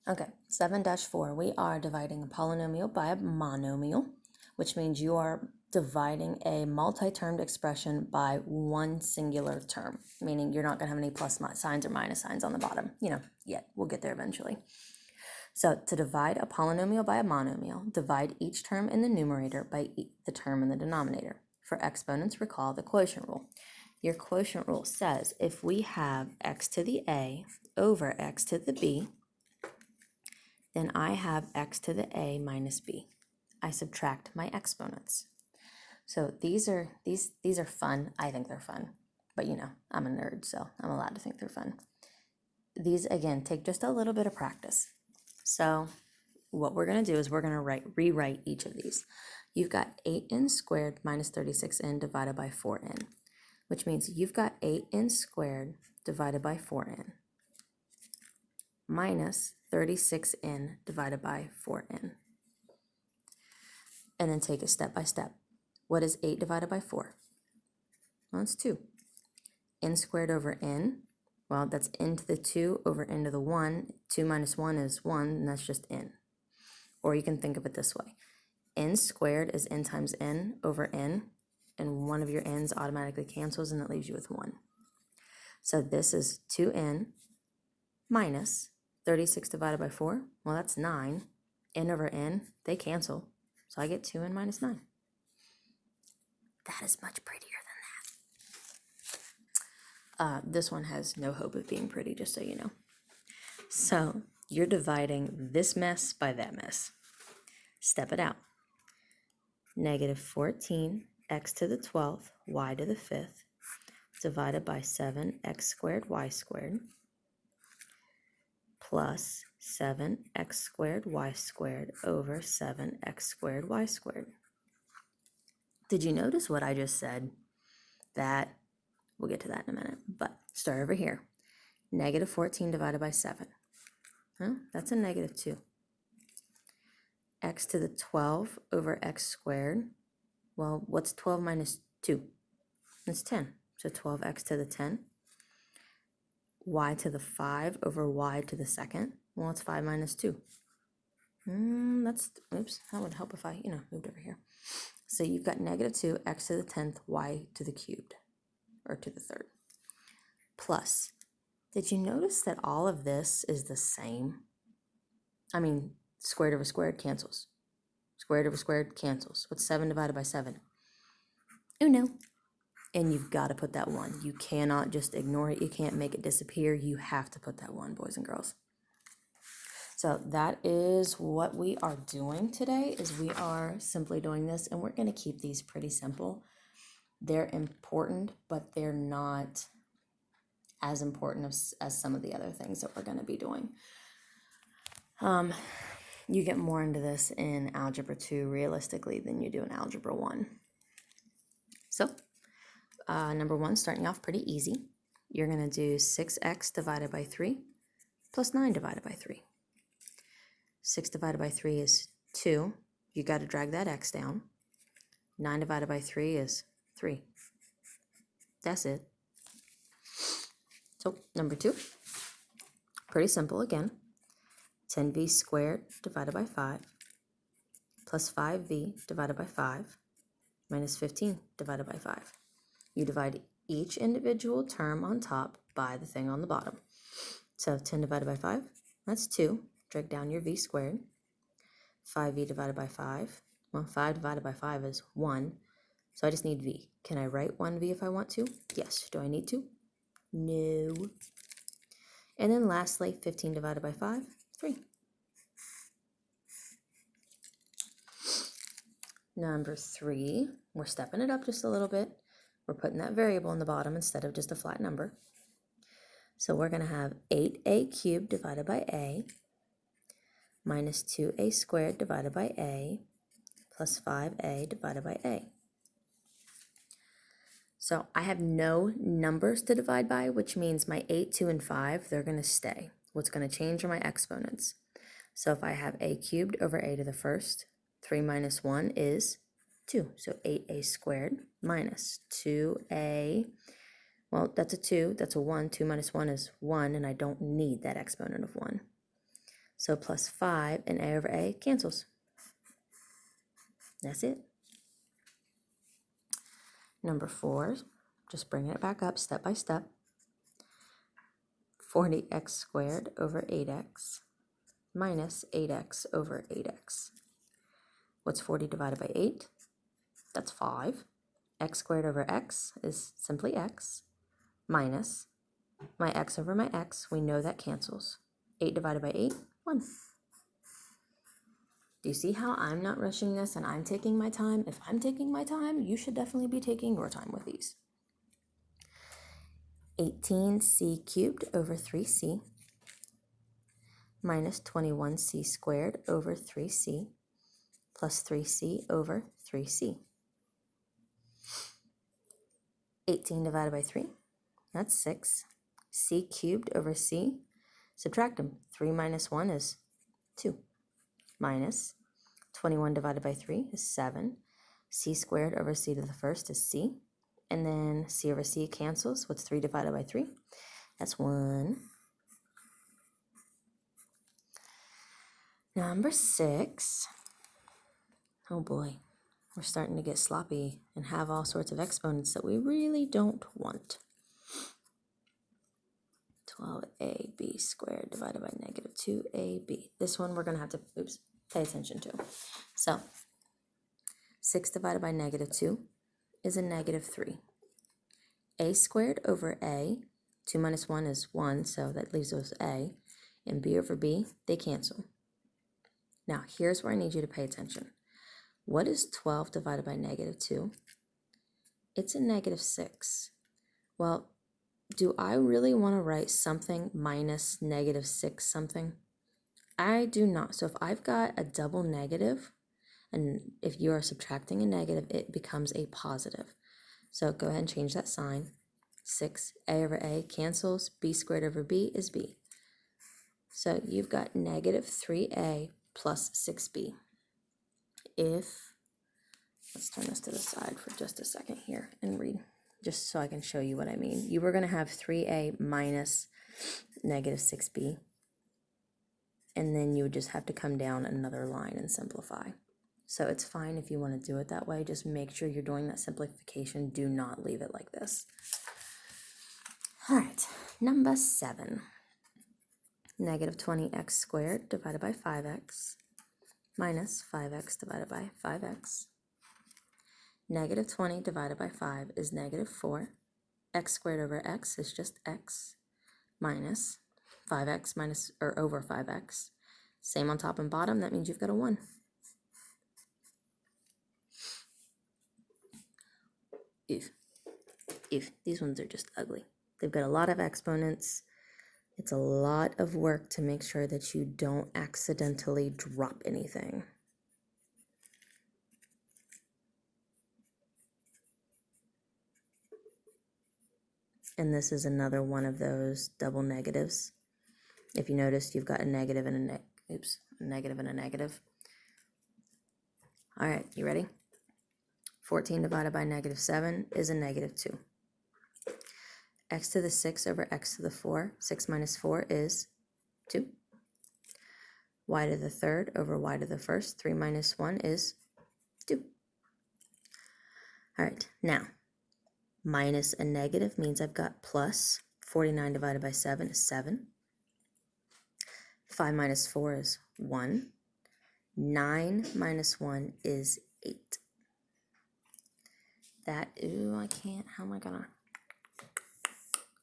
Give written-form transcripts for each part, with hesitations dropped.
Okay, 7-4, we are dividing a polynomial by a monomial, which means you are dividing a multi-termed expression by one singular term, meaning you're not going to have any plus signs or minus signs on the bottom, yet. We'll get there eventually. So to divide a polynomial by a monomial, divide each term in the numerator by the term in the denominator. For exponents, recall the quotient rule. Your quotient rule says if we have x to the a over x to the b, then I have x to the a minus b. I subtract my exponents. So these are fun. I think they're fun, but I'm a nerd, so I'm allowed to think they're fun. These, again, take just a little bit of practice. So what we're going to do is we're going to rewrite each of these. You've got 8n squared minus 36n divided by 4n, which means you've got 8n squared divided by 4n minus 36n divided by 4n. And then take it step by step. What is 8 divided by 4? Well, it's 2. N squared over n, well, that's n to the 2 over n to the 1. 2 minus 1 is 1, and that's just n. Or you can think of it this way. N squared is n times n over n, and one of your n's automatically cancels, and that leaves you with 1. So this is 2n minus 36 divided by 4. Well, that's 9. N over n, they cancel. So I get 2n minus 9. That is much prettier than that. This one has no hope of being pretty, just so you know. So you're dividing this mess by that mess. Step it out. Negative 14 x to the 12th, y to the 5th, divided by 7x squared y squared, plus 7x squared y squared over 7x squared y squared. Did you notice what I just said? That, we'll get to that in a minute, but start over here. Negative 14 divided by 7. That's a negative 2. X to the 12 over x squared. Well, what's 12 minus 2? It's 10. So 12x to the 10. Y to the 5 over y to the 2nd. Well, it's 5 minus 2. Oops, that would help if I, moved over here. So you've got negative 2, x to the 10th, y to the cubed, or to the 3rd. Plus, did you notice that all of this is the same? I mean, squared over squared cancels. Squared over squared cancels. What's 7 divided by 7? Uno. And you've got to put that 1. You cannot just ignore it. You can't make it disappear. You have to put that 1, boys and girls. So that is what we are doing today, is we are simply doing this, and we're going to keep these pretty simple. They're important, but they're not as important as some of the other things that we're going to be doing. You get more into this in Algebra 2 realistically than you do in Algebra 1. So, number 1, starting off pretty easy. You're going to do 6x divided by 3 plus 9 divided by 3. 6 divided by 3 is 2. You got to drag that x down. 9 divided by 3 is 3. That's it. So, number 2, pretty simple again. 10v squared divided by 5 plus 5v divided by 5 minus 15 divided by 5. You divide each individual term on top by the thing on the bottom. So 10 divided by 5, that's 2. Drag down your v squared. 5v divided by 5. Well, 5 divided by 5 is 1. So I just need v. Can I write 1v if I want to? Yes. Do I need to? No. And then lastly, 15 divided by 5, 3. Number 3, we're stepping it up just a little bit. We're putting that variable in the bottom instead of just a flat number. So we're going to have 8a cubed divided by a minus 2a squared divided by a plus 5a divided by a. So I have no numbers to divide by, which means my 8, 2, and 5, they're going to stay. What's going to change are my exponents. So if I have a cubed over a to the first, 3 minus 1 is 2. So 8a squared minus 2a, well, that's a 2, that's a 1. 2 minus 1 is 1, and I don't need that exponent of 1. So plus 5 and a over a cancels. That's it. Number 4, just bringing it back up step by step. 40x squared over 8x minus 8x over 8x. What's 40 divided by 8? That's 5. X squared over x is simply x, minus my x over my x. We know that cancels. 8 divided by 8, 1. Do you see how I'm not rushing this and I'm taking my time? If I'm taking my time, you should definitely be taking your time with these. 18c cubed over 3c minus 21c squared over 3c plus 3c over 3c. 18 divided by 3, that's 6. C cubed over c, subtract them. 3 minus 1 is 2. Minus 21 divided by 3 is 7. C squared over c to the first is c. And then c over c cancels. What's 3 divided by 3? That's 1. Number 6. Oh boy, we're starting to get sloppy and have all sorts of exponents that we really don't want. 12ab squared divided by negative 2ab. This one we're going to have to, pay attention to. So 6 divided by negative 2 is a negative 3. A squared over a, 2 minus 1 is 1, so that leaves us a. And b over b, they cancel. Now, here's where I need you to pay attention. What is 12 divided by negative 2? It's a negative 6. Well, do I really want to write something minus negative 6 something? I do not. So if I've got a double negative, and if you are subtracting a negative, it becomes a positive. So go ahead and change that sign. 6, a over a cancels. B squared over b is b. So you've got negative 3a plus 6b. Let's turn this to the side for just a second here and read, just so I can show you what I mean. You were going to have 3a minus negative 6b, and then you would just have to come down another line and simplify. So it's fine if you want to do it that way. Just make sure you're doing that simplification. Do not leave it like this. All right, number 7. Negative 20x squared divided by 5x minus 5x divided by 5x. Negative 20 divided by 5 is negative 4. X squared over x is just x minus 5x minus or over 5x. Same on top and bottom. That means you've got a 1. These ones are just ugly. They've got a lot of exponents. It's a lot of work to make sure that you don't accidentally drop anything. And this is another one of those double negatives. If you notice, you've got a negative and a negative and a negative. All right, you ready? 14 divided by negative 7 is a negative 2. X to the 6 over x to the 4. 6 minus 4 is 2. Y to the third over y to the first. 3 minus 1 is 2. All right, now, minus a negative means I've got plus. 49 divided by 7 is 7. 5 minus 4 is 1. 9 minus 1 is 8. I can't, how am I gonna?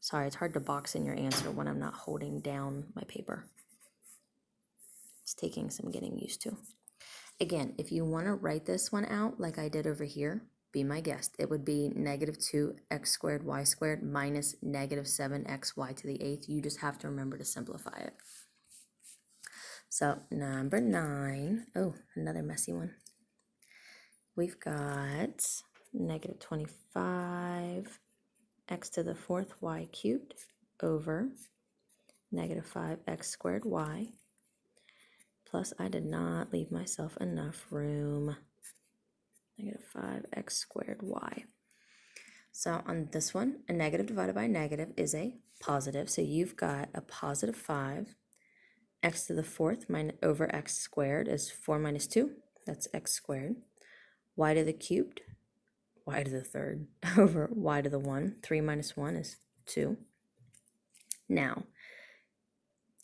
Sorry, it's hard to box in your answer when I'm not holding down my paper. It's taking some getting used to. Again, if you want to write this one out like I did over here, be my guest. It would be negative 2x squared y squared minus negative 7xy to the 8th. You just have to remember to simplify it. So number 9, oh, another messy one. We've got negative 25 x to the 4th y cubed over negative 5x squared y plus I did not leave myself enough room. Negative 5x squared y. So on this one, a negative divided by a negative is a positive. So you've got a positive 5 X to the fourth over x squared is 4 minus 2. That's x squared. Y to the cubed, y to the third, over y to the 1. 3 minus 1 is 2. Now,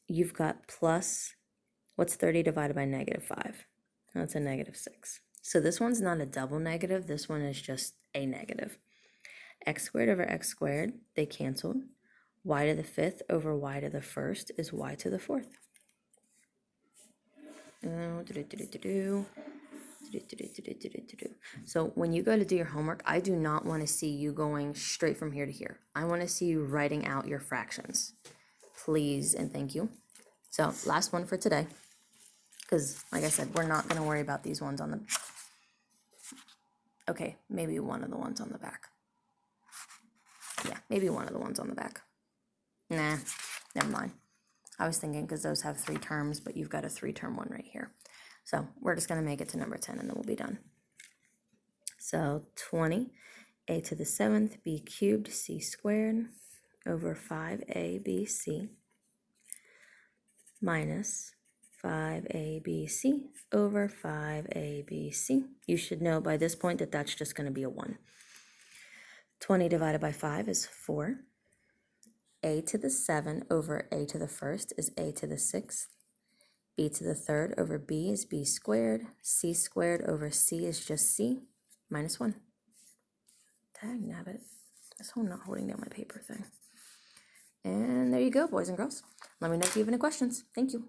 you've got plus, what's 30 divided by negative 5? That's a negative 6. So this one's not a double negative. This one is just a negative. X squared over x squared, they canceled. Y to the fifth over y to the first is y to the fourth. So when you go to do your homework, I do not want to see you going straight from here to here. I want to see you writing out your fractions. Please and thank you. So last one for today, because like I said, we're not going to worry about these ones on the, okay, maybe one of the ones on the back. Yeah, maybe one of the ones on the back. Nah, never mind. I was thinking because those have 3 terms, but you've got a 3-term one right here. So we're just going to make it to number 10 and then we'll be done. So 20, a to the 7th, b cubed, c squared, over 5abc, minus 5abc over 5abc. You should know by this point that that's just going to be a 1. 20 divided by 5 is 4. A to the 7 over a to the first is a to the 6th. B to the third over b is b squared. C squared over c is just c, minus 1. Dagnabbit. This whole not holding down my paper thing. And there you go, boys and girls. Let me know if you have any questions. Thank you.